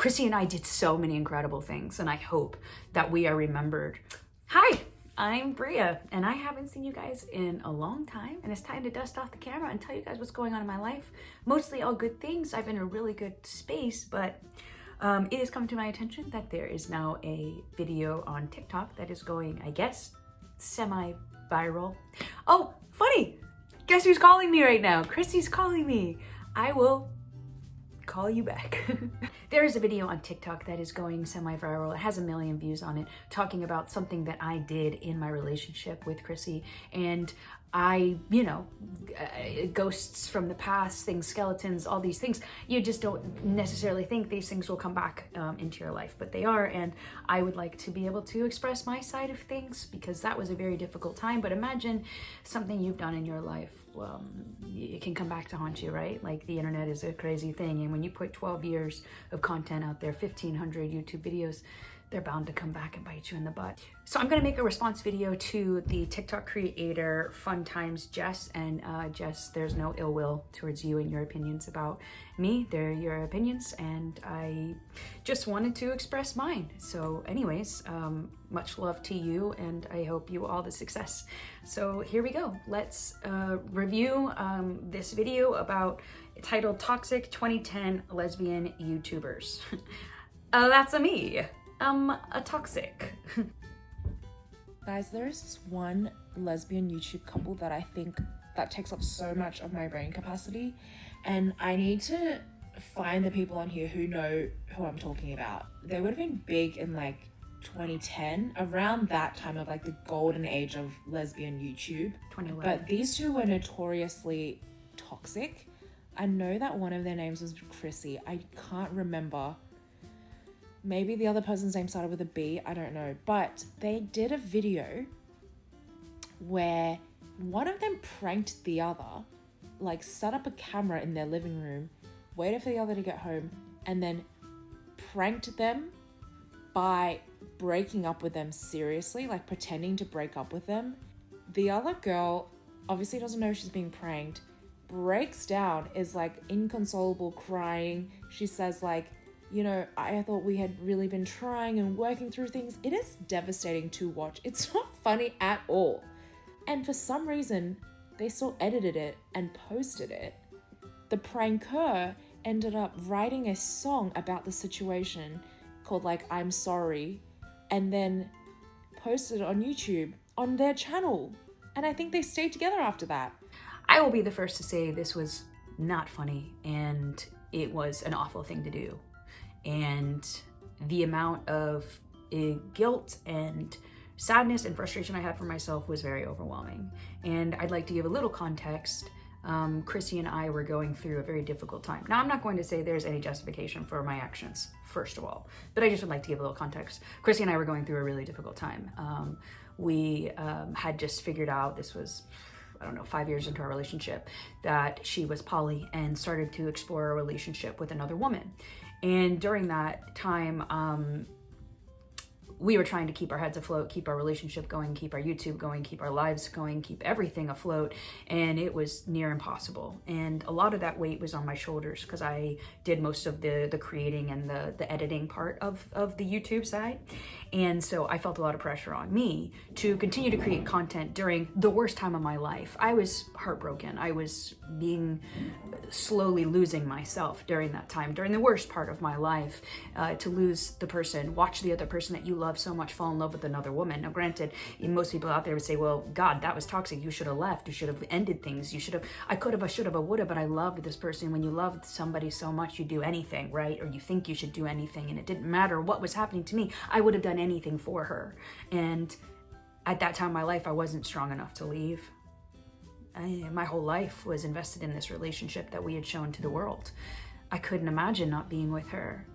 Chrissy and I did so many incredible things, and I hope that we are remembered. Hi, I'm Bria, and I haven't seen you guys in a long time, and it's time to dust off the camera and tell you guys what's going on in my life. Mostly all good things. I've been in a really good space, but it has come to my attention that there is now a video on TikTok that is going, I guess, semi-viral. Oh, funny! Guess who's calling me right now? Chrissy's calling me. I will call you back. There is a video on TikTok that is going semi-viral. It has 1 million views on it, talking about something that I did in my relationship with Chrissy. And I, ghosts from the past, things, skeletons, all these things, you just don't necessarily think these things will come back into your life, but they are. And I would like to be able to express my side of things because that was a very difficult time. But imagine something you've done in your life. It can come back to haunt you, right? Like the internet is a crazy thing. And when you put 12 years of content out there, 1,500 YouTube videos, they're bound to come back and bite you in the butt. So I'm gonna make a response video to the TikTok creator Fun Times Jess. And Jess, there's no ill will towards you and your opinions about me. They're your opinions, and I just wanted to express mine. So anyways, much love to you, and I hope you all the success. So here we go. Let's review this video titled Toxic 2010 Lesbian YouTubers. That's me. A toxic. Guys, there's this one lesbian YouTube couple that I think that takes up so much of my brain capacity, and I need to find the people on here who know who I'm talking about. They would have been big in like 2010, around that time of like the golden age of lesbian YouTube. 2011. But these two were notoriously toxic. I know that one of their names was Chrissy. I can't remember. Maybe the other person's name started with a B, I don't know. But they did a video where one of them pranked the other, like set up a camera in their living room, waited for the other to get home, and then pranked them by breaking up with them seriously, like pretending to break up with them. The other girl obviously doesn't know she's being pranked, breaks down, is like inconsolable, crying. She says like, I thought we had really been trying and working through things. It is devastating to watch. It's not funny at all. And for some reason, they still edited it and posted it. The pranker ended up writing a song about the situation called like, I'm Sorry, and then posted it on YouTube on their channel. And I think they stayed together after that. I will be the first to say this was not funny, and it was an awful thing to do. And the amount of guilt and sadness and frustration I had for myself was very overwhelming. And I'd like to give a little context. Chrissy and I were going through a very difficult time. Now, I'm not going to say there's any justification for my actions, first of all, but I just would like to give a little context. Chrissy and I were going through a really difficult time. We had just figured out, this was, 5 years into our relationship, that she was poly and started to explore a relationship with another woman. And during that time, we were trying to keep our heads afloat, keep our relationship going, keep our YouTube going, keep our lives going, keep everything afloat. And it was near impossible. And a lot of that weight was on my shoulders because I did most of the creating and the editing part of the YouTube side. And so I felt a lot of pressure on me to continue to create content during the worst time of my life. I was heartbroken. I was slowly losing myself during that time, during the worst part of my life, to lose the person, watch the other person that you love so much fall in love with another woman. Now granted, most people out there would say, well, God, that was toxic. You should have left. You should have ended things. I could have, I should have, I would have, but I loved this person. When you loved somebody so much, you do anything, right? Or you think you should do anything, and it didn't matter what was happening to me. I would have done anything for her. And at that time in my life, I wasn't strong enough to leave. My whole life was invested in this relationship that we had shown to the world. I couldn't imagine not being with her.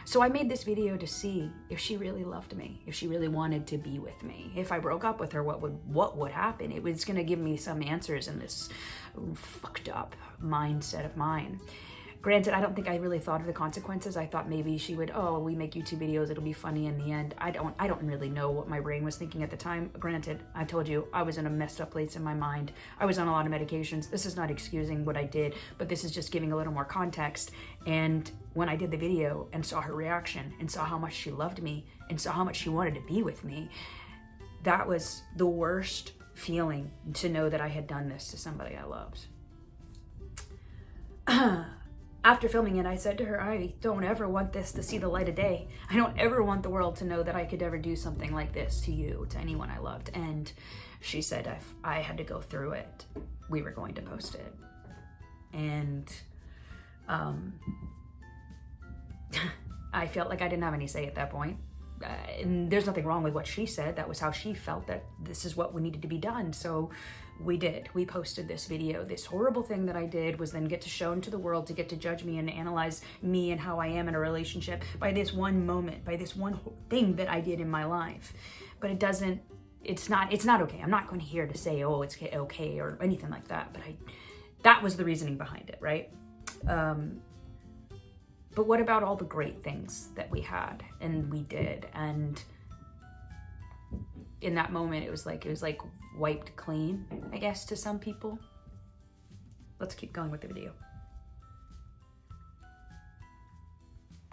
So I made this video to see if she really loved me, if she really wanted to be with me. If I broke up with her, what would happen? It was gonna give me some answers in this fucked up mindset of mine. Granted, I don't think I really thought of the consequences. I thought maybe she would, oh, we make YouTube videos, it'll be funny in the end. I don't really know what my brain was thinking at the time. Granted, I told you, I was in a messed up place in my mind. I was on a lot of medications. This is not excusing what I did, but this is just giving a little more context. And when I did the video and saw her reaction and saw how much she loved me and saw how much she wanted to be with me, that was the worst feeling, to know that I had done this to somebody I loved. After filming it, I said to her, I don't ever want this to see the light of day. I don't ever want the world to know that I could ever do something like this to you, to anyone I loved. And she said if I had to go through it, we were going to post it. And I felt like I didn't have any say at that point. And there's nothing wrong with what she said. That was how she felt, that this is what needed to be done. So we did. We posted this video. This horrible thing that I did was then get to show to the world, to get to judge me and analyze me and how I am in a relationship by this one moment, by this one thing that I did in my life. But it's not okay. I'm not going here to say, oh, it's okay or anything like that. But that was the reasoning behind it, right? But what about all the great things that we had and we did? And in that moment, it was like wiped clean, I guess, to some people. Let's keep going with the video.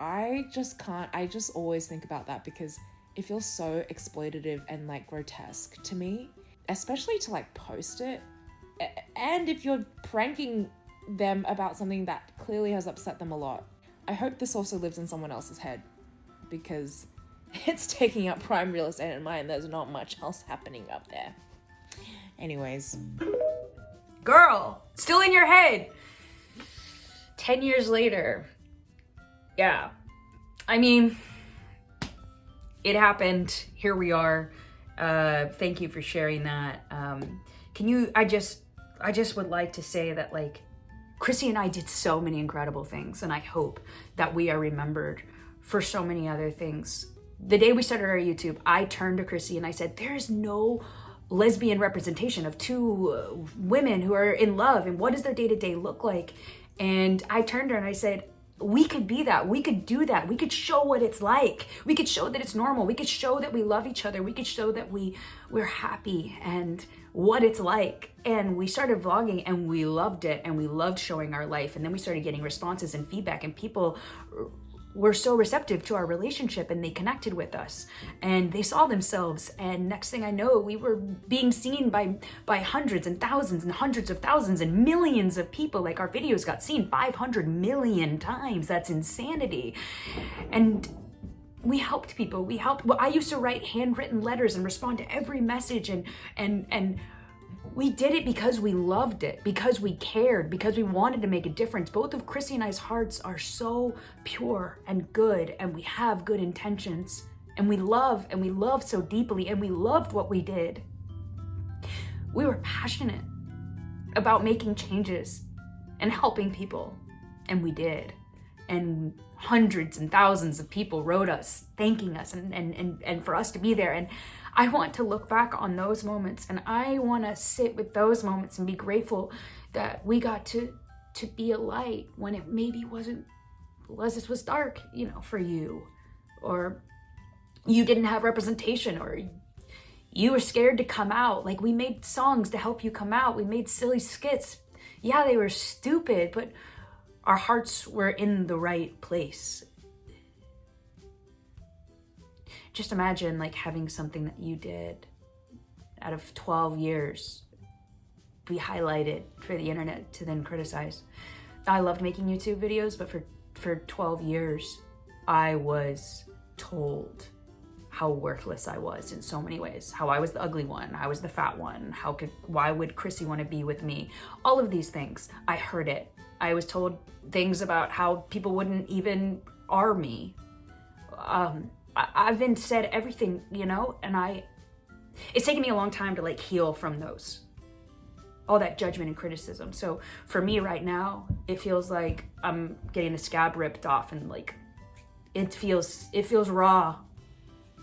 I just can't, I just always think about that because it feels so exploitative and like grotesque to me, especially to like post it. And if you're pranking them about something that clearly has upset them a lot. I hope this also lives in someone else's head because it's taking up prime real estate in mine. There's not much else happening up there. Anyways. Girl, still in your head. 10 years later. Yeah. I mean, it happened. Here we are. Thank you for sharing that. I just would like to say that, like, Chrissy and I did so many incredible things, and I hope that we are remembered for so many other things. The day we started our YouTube, I turned to Chrissy and I said, there is no lesbian representation of two women who are in love, and what does their day-to-day look like? And I turned to her and I said, we could be that. We could do that. We could show what it's like. We could show that it's normal. We could show that we love each other. We could show that we're happy and what it's like. And we started vlogging and we loved it, and we loved showing our life. And then we started getting responses and feedback, and people were so receptive to our relationship, and they connected with us and they saw themselves. And next thing I know, we were being seen by hundreds and thousands and hundreds of thousands and millions of people. Like, our videos got seen 500 million times. That's insanity. And we helped people. Well, I used to write handwritten letters and respond to every message, and we did it because we loved it, because we cared, because we wanted to make a difference. Both of Chrissy and I's hearts are so pure and good, and we have good intentions, and we love so deeply, and we loved what we did. We were passionate about making changes and helping people, and we did. And hundreds and thousands of people wrote us thanking us and for us to be there. And I want to look back on those moments, and I want to sit with those moments and be grateful that we got to be a light when it maybe was dark, for you, or you didn't have representation, or you were scared to come out. Like, we made songs to help you come out. We made silly skits. Yeah, they were stupid, but our hearts were in the right place. Just imagine, like, having something that you did out of 12 years be highlighted for the internet to then criticize. I loved making YouTube videos, but for 12 years, I was told how worthless I was in so many ways. How I was the ugly one, I was the fat one, why would Chrissy want to be with me? All of these things, I heard it. I was told things about how people wouldn't even R me. I've been said everything, and it's taken me a long time to, like, heal from all that judgment and criticism. So for me right now, it feels like I'm getting the scab ripped off, and, like, it feels raw.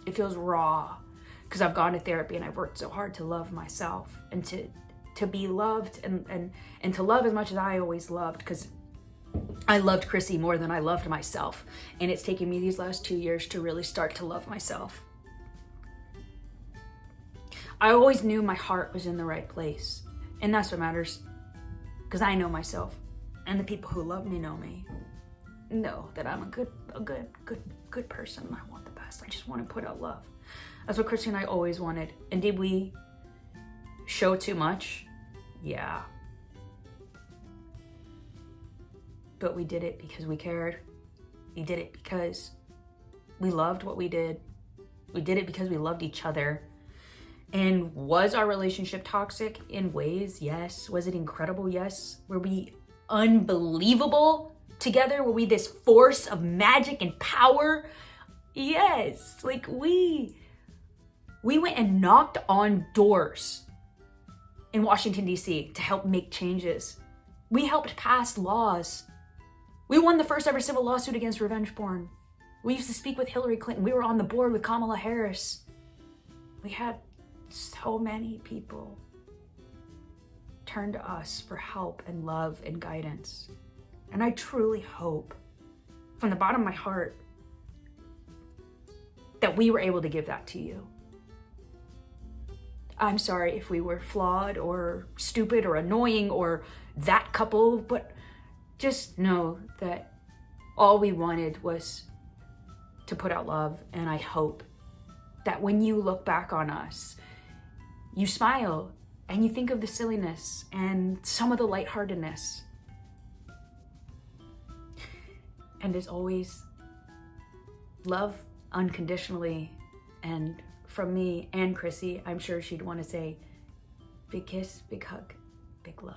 It feels raw because I've gone to therapy and I've worked so hard to love myself and to be loved and to love as much as I always loved, because I loved Chrissy more than I loved myself. And it's taken me these last 2 years to really start to love myself. I always knew my heart was in the right place. And that's what matters. Because I know myself. And the people who love me know that I'm a good person. I want the best. I just want to put out love. That's what Chrissy and I always wanted. And did we show too much? Yeah. But we did it because we cared. We did it because we loved what we did. We did it because we loved each other. And was our relationship toxic in ways? Yes. Was it incredible? Yes. Were we unbelievable together? Were we this force of magic and power? Yes. Like we went and knocked on doors in Washington, D.C. to help make changes. We helped pass laws. We won the first ever civil lawsuit against revenge porn. We used to speak with Hillary Clinton. We were on the board with Kamala Harris. We had so many people turn to us for help and love and guidance. And I truly hope, from the bottom of my heart, that we were able to give that to you. I'm sorry if we were flawed or stupid or annoying or that couple, but just know that all we wanted was to put out love. And I hope that when you look back on us, you smile and you think of the silliness and some of the lightheartedness. And as always, love unconditionally. And from me and Chrissy, I'm sure she'd want to say, big kiss, big hug, big love.